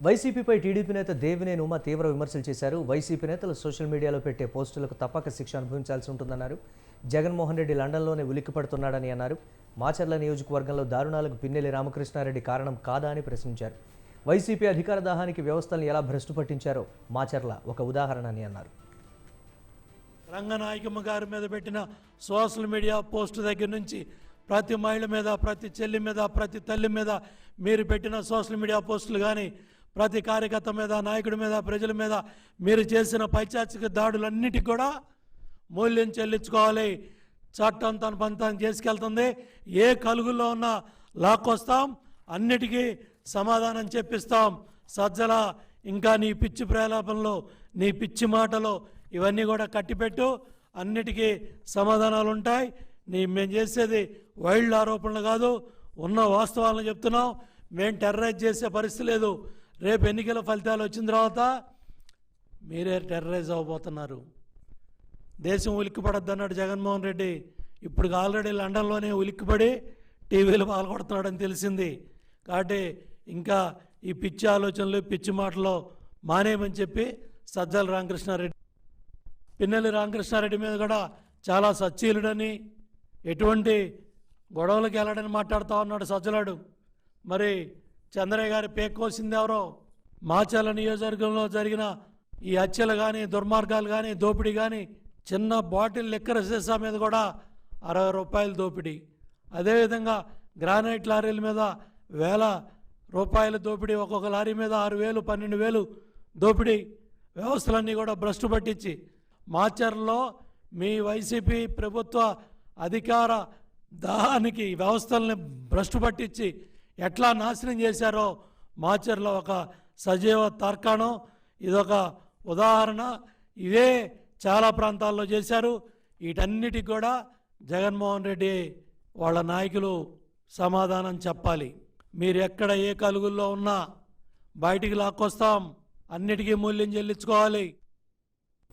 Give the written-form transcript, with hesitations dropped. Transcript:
వైసీపీపై TDP నేత దేవినేని ఉమ తీవ్ర విమర్శలు చేశారు. వైసీపీ నేతలు సోషల్ మీడియాలో పెట్టే పోస్టులకు తప్పక శిక్ష అనుభవించాల్సి ఉంటుందన్నారు. జగన్మోహన్ రెడ్డి లండన్లోనే ఉలిక్కిపడుతున్నాడని అన్నారు. మాచర్ల నియోజకవర్గంలో దారుణాలకు పిన్నెల్లి రామకృష్ణారెడ్డి కారణం కాదా అని ప్రశ్నించారు. వైసీపీ అధికార దాహానికి వ్యవస్థలను ఎలా భ్రష్టు పట్టించారో మాచర్ల ఒక ఉదాహరణ అని అన్నారు. రంగనాయకమ్మ గారి మీద పెట్టిన సోషల్ మీడియా పోస్టు దగ్గర నుంచి ప్రతి మహిళ మీద, ప్రతి చెల్లి మీద, ప్రతి తల్లి మీద మీరు పెట్టిన సోషల్ మీడియా పోస్టులు కానీ, ప్రతి కార్యకర్త మీద, నాయకుడి మీద, ప్రజల మీద మీరు చేసిన పైచాచిక దాడులన్నిటికీ కూడా మూల్యం చెల్లించుకోవాలి. చట్టం తన పంతాన్ని చేసుకెళ్తుంది. ఏ కలుగుల్లో ఉన్నా లాక్కొస్తాం, అన్నిటికీ సమాధానం చెప్పిస్తాం. సజ్జల, ఇంకా నీ పిచ్చి ప్రలాపంలో, నీ పిచ్చి మాటలో ఇవన్నీ కూడా కట్టిపెట్టు, అన్నిటికీ సమాధానాలు ఉంటాయి. మేము చేసేది వైల్డ్ ఆరోపణలు కాదు, ఉన్న వాస్తవాలను చెప్తున్నాం. మేము టెర్రరైజ్ చేసే పరిస్థితి లేదు. రేపు ఎన్నికల ఫలితాలు వచ్చిన తర్వాత మీరే టెర్రరైజ్ అవ్వబోతున్నారు. దేశం ఉలిక్కిపడద్దు అన్నాడు జగన్మోహన్ రెడ్డి. ఇప్పుడు ఆల్రెడీ లండన్లోనే ఉలిక్కిపడి టీవీలు పాల్గొడుతున్నాడని తెలిసింది. కాబట్టి ఇంకా ఈ పిచ్చి ఆలోచనలు, పిచ్చి మాటలు మానేయమని చెప్పి సజ్జల రామకృష్ణారెడ్డి, పిన్నెల్లి రామకృష్ణారెడ్డి మీద కూడా చాలా సచ్చీలుడని, ఎటువంటి గొడవలకు వెళ్ళడని మాట్లాడుతూ ఉన్నాడు సజ్జలాడు. మరి చంద్రయ్య గారి పేక్కోసింది ఎవరో? మాచర్ల నియోజకవర్గంలో జరిగిన ఈ హత్యలు కానీ, దుర్మార్గాలు కానీ, దోపిడీ కానీ, చిన్న బాటిల్ లిక్కర్ సీసా మీద కూడా 60 రూపాయలు దోపిడీ. అదేవిధంగా గ్రానైట్ లారీల మీద వేల రూపాయల దోపిడీ, ఒక్కొక్క లారీ మీద 6,000, 12,000 దోపిడీ. వ్యవస్థలన్నీ కూడా భ్రష్టు పట్టించి మాచర్లలో మీ వైసీపీ ప్రభుత్వ అధికార దాహానికి వ్యవస్థల్ని భ్రష్టు పట్టించి ఎట్లా నాశనం చేశారో మాచర్లో ఒక సజీవ తార్కాణం. ఇదొక ఉదాహరణ. ఇదే చాలా ప్రాంతాల్లో చేశారు. వీటన్నిటికి కూడా జగన్మోహన్ రెడ్డి వాళ్ళ నాయకులు సమాధానం చెప్పాలి. మీరు ఎక్కడ ఏ కలుగుల్లో ఉన్నా బయటికి లాక్కొస్తాం, అన్నిటికీ మూల్యం చెల్లించుకోవాలి.